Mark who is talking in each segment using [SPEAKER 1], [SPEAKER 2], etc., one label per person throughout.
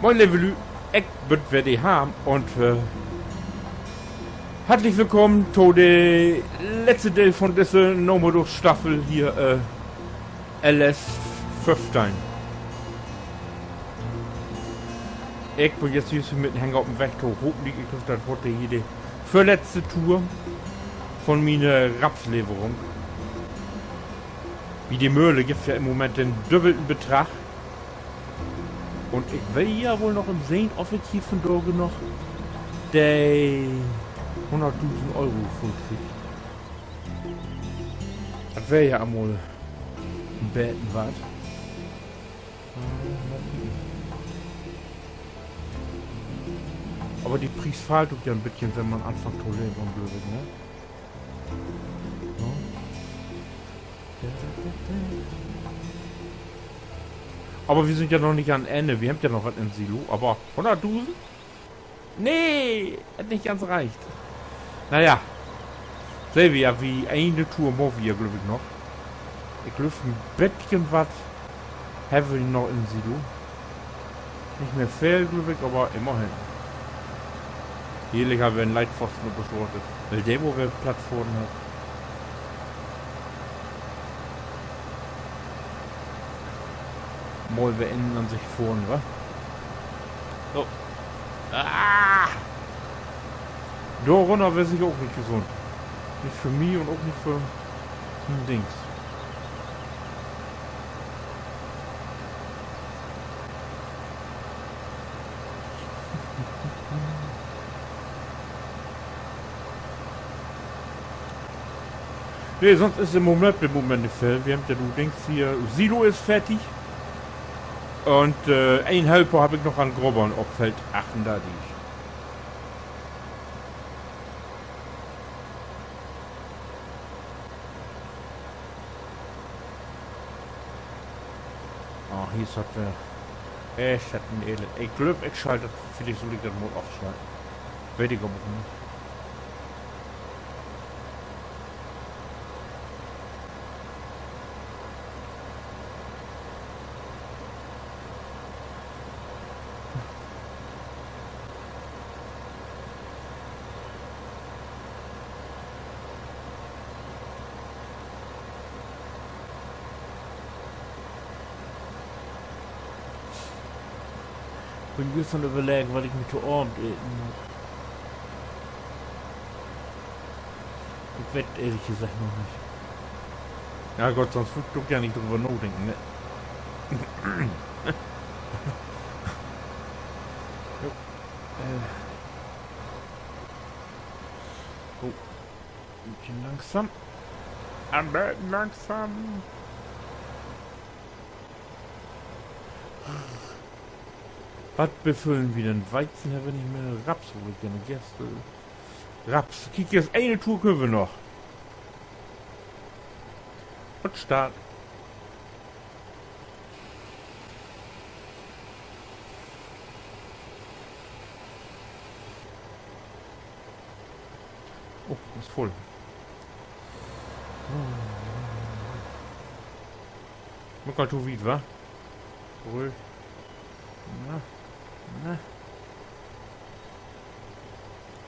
[SPEAKER 1] Moin Levelü, ich bin wer die haben und herzlich willkommen zu der letzte Teil von dieser Nomodo Staffel hier LS 15. Ich bin jetzt hier mit dem Hänger auf dem Weg zu hochliegen. Ich hoffe, das wurde hier die vorletzte Tour von meiner Rapsleverung. Wie die Möhle gibt ja im Moment den doppelten Betrag. Und ich will ja wohl noch im Sehen offiziell von Dorge noch der 100.000 Euro vollkriegt. Das wäre ja einmal ein Betten wert. Aber die Preis fällt ja ein bisschen, wenn man anfängt zu leben und blöd, ne? So. Aber wir sind ja noch nicht am Ende. Wir haben ja noch was im Silo. Aber 100.000? Nee, hat nicht ganz reicht. Naja. Sehen wir ja, wie eine Tour morgen, glaube ich noch. Ich glaube, ein Bettchen was haben wir noch im Silo. Nicht mehr viel, glaube ich, aber immerhin. Hier haben wir einen Leitpfosten beschrottet. Weil der, wo wir Platz vorne hat. Mal wir ändern sich vorne, wa? So. Ah! Da runter wäre sich auch nicht gesund. Nicht für mich und auch nicht für ein Dings. Nee, sonst ist im Moment nicht viel. Wir haben ja, du denkst hier, Silo ist fertig. Und ein Helfer habe ich noch an Grobern auf Feld 38. Ah, hier ist das wer. Echt hat ein Elend. Ich glaube, ich schalte das, vielleicht soll ich das mal aufschalten. Werde ich aber nicht. Ich bin gestern überlegen, weil ich mich zu Abend eten muss. Ich weiß ehrlich gesagt noch nicht. Ja Gott, sonst würde ich ja nicht drüber nachdenken, ne? Oh, ein bisschen langsam. Aber langsam. Was befüllen wir denn? Weizen haben wir nicht mehr. Raps hole ich gerne. Gerste. Raps. Kick jetzt eine Tour können wir noch. Und Start. Oh, ist voll. Mal mal tu wie, wa? Ruhig. Na. Na.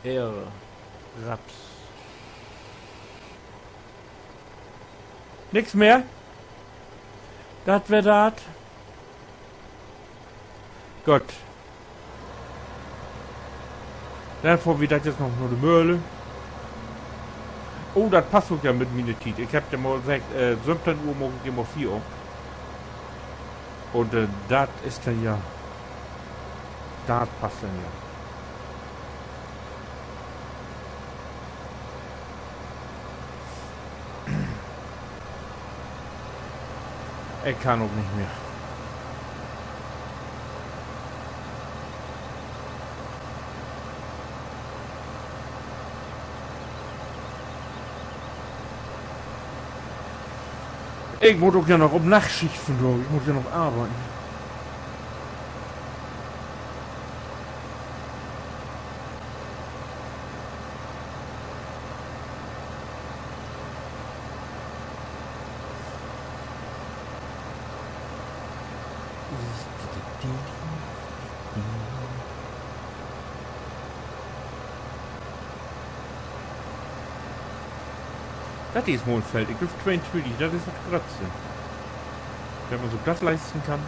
[SPEAKER 1] Ehre. Raps. Nix mehr? Das wär dat. Gott. Dann vor wie das jetzt noch nur die Möhle. Oh, das passt doch ja mit Minetit. Ich hab ja mal gesagt, 17 Uhr morgen gehen wir 4 Uhr. Und das ist dann ja. Das passt dann ja. Ich kann auch nicht mehr. Ich muss doch ja noch um Nachtschicht von da. Ich muss ja noch arbeiten. Das ist Mondfeld. Ich glaube 22, das ist das Grötzte. Wenn man so das leisten kann.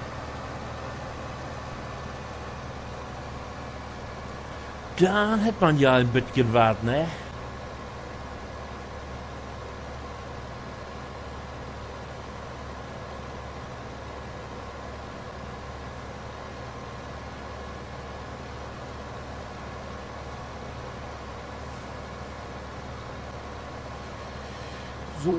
[SPEAKER 1] Dann hätte man ja ein bisschen was, ne? So.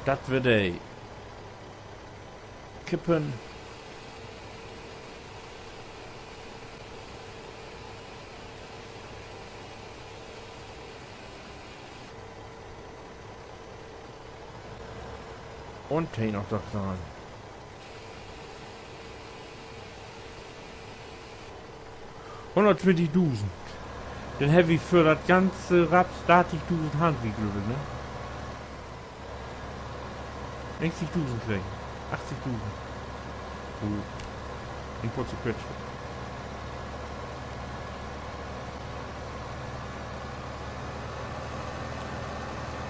[SPEAKER 1] Das wird ey. Kippen. Und hier noch das dran. $120.000. Den Heavy für das ganze Rad 30.000 Handwegel, ne? 60.000 kriegen. 80.000. In kurzer Kürze.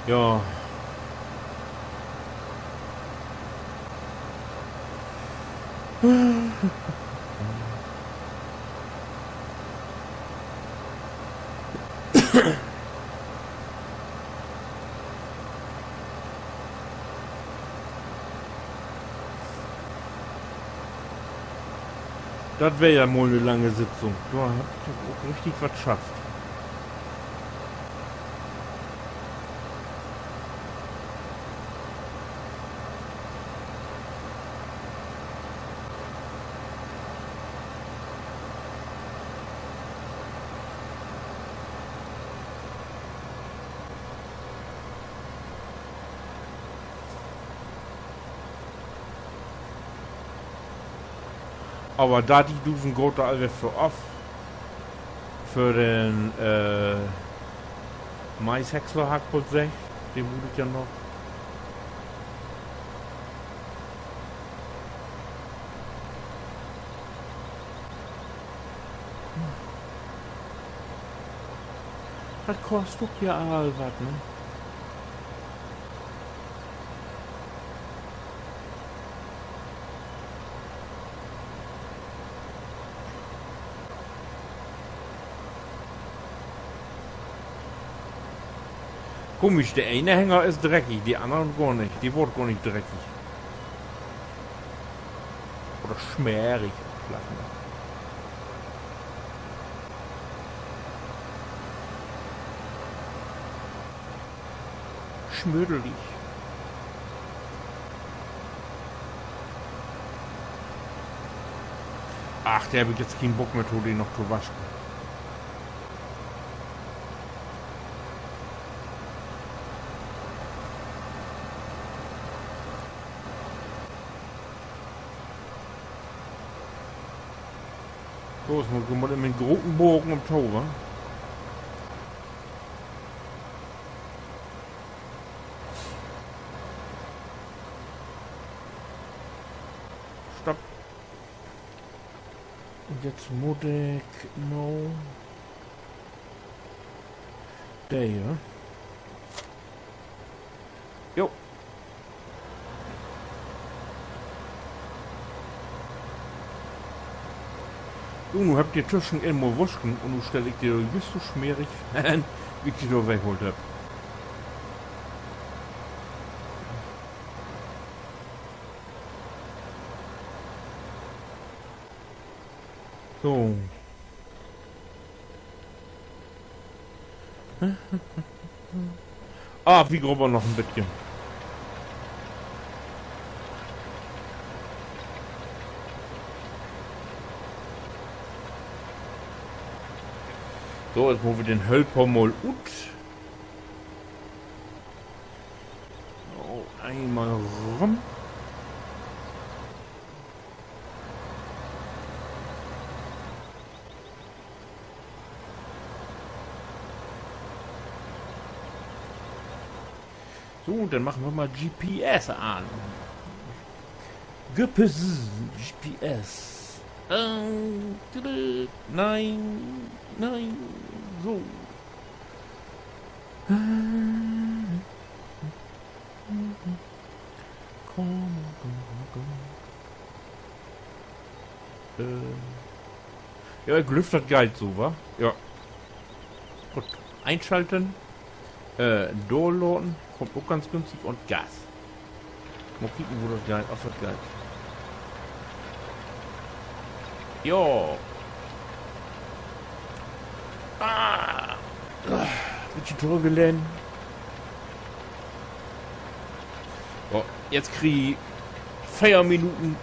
[SPEAKER 1] Ja. Das wäre ja mal eine lange Sitzung. Du hast auch richtig was geschafft. Aber da die Dusen geht da alle für off. Für den Maishäcksler Hackbrot 6, den muss ich ja noch. Das kostet ja all was, ne? Komisch, der eine Hänger ist dreckig, die anderen gar nicht. Die wird gar nicht dreckig. Oder schmierig. Schmödelig. Ach, der habe jetzt keinen Bock mehr, den noch zu waschen. So, jetzt muss man mit dem großen Bogen am Tor, wa? Stopp. Und jetzt muss ich noch... Der hier. Jo. Du, nun habt ihr Tischen immer wuschen und nun stelle ich dir just so schmierig an, wie ich die da wegholt hab. So. Ah, wie grober noch ein bisschen. So, jetzt machen wir den Hölper mal ut. So, einmal rum. So, dann machen wir mal GPS an. GPS. Nein, nein, so. Komm. Ja, gelüftet geil so, wa? Ja. Gut. Einschalten. Downloaden. Kommt auch ganz günstig. Und Gas. Mal kicken, wo das geil aussieht. Geil. Jo. Bisschen Tor gelernt. Oh, jetzt krieg ich 4 Minuten.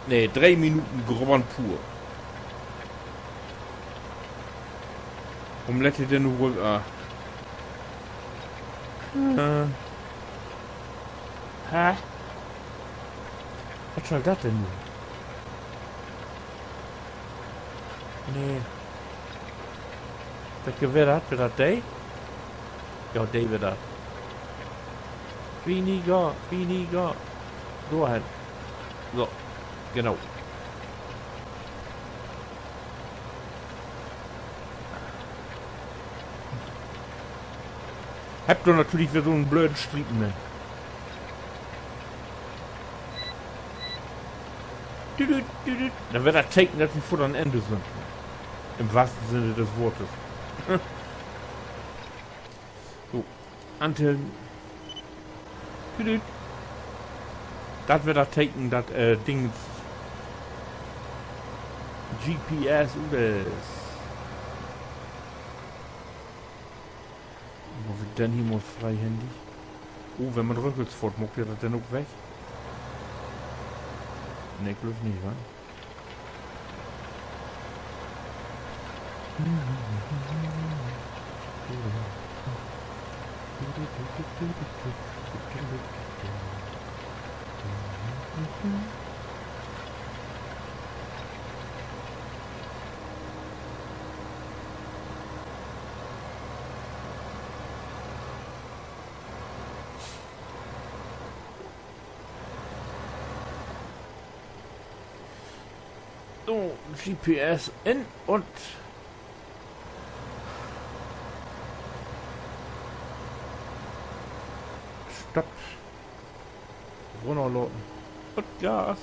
[SPEAKER 1] Ne, 3 Minuten Grand pur. Omelette denn nur wohl. Hä? Was soll das denn nun? Nee. Das Gewehr das? Wird das Day? Ja, Day wird das. Weniger. So halt. So. Genau. Habt ihr natürlich für so einen blöden Stricken, ne? Dann wird er taken, dass wir vor am Ende sind. Im wahrsten Sinne des Wortes. So. Anteln. Das wird er taken, das Ding. GPS UDS. Wo wird denn hier mal freihändig? Oh, wenn man rückwärts fort, muckt ihr das denn auch weg? Ne, ich glaube nicht, wa? So, GPS in und Stopp. Runterladen. Und Gas.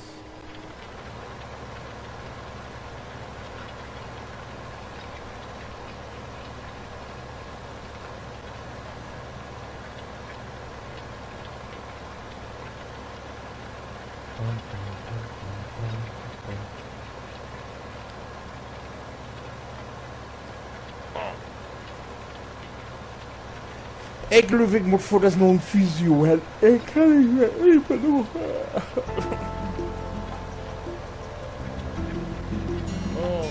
[SPEAKER 1] Ich glaube, ich muss vor, dass noch ein Physio hat. Ich kann nicht mehr, ich bin noch. Oh.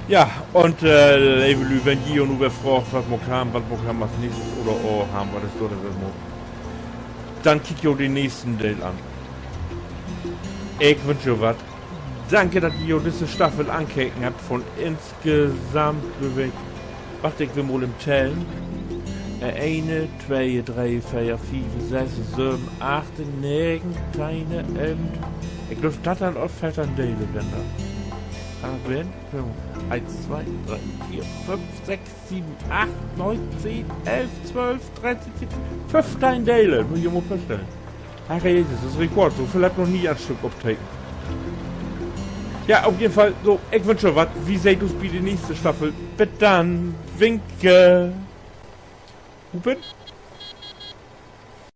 [SPEAKER 1] Ja, und wenn die und wer fragt, was wir haben, was nächstes oder haben wir das oder das muss. Dann kick ich auch den nächsten Teil an. Ich wünsche was. Danke, dass ihr diese Staffel ankicken habt von insgesamt bewegt. Was ich will mal im Tellen. 1, 2, 3, 4, 5, 6, 7, 8, 9, 10, 11. Ich glaube, das dann oft fällt an Teile, wenn da. 1, 2, 3, 4, 5, 6, 7, 8, 9, 10, 11, 12, 13, 14, 15 Teile. Muss ich mal vorstellen. Ach Jesus, das ist Rekord. So viel hat noch nie ein Stück auftreten. Ja, auf jeden Fall, so, ich wünsche was. Wie seht ihr die nächste Staffel? Bis dann. Winke. Hupen?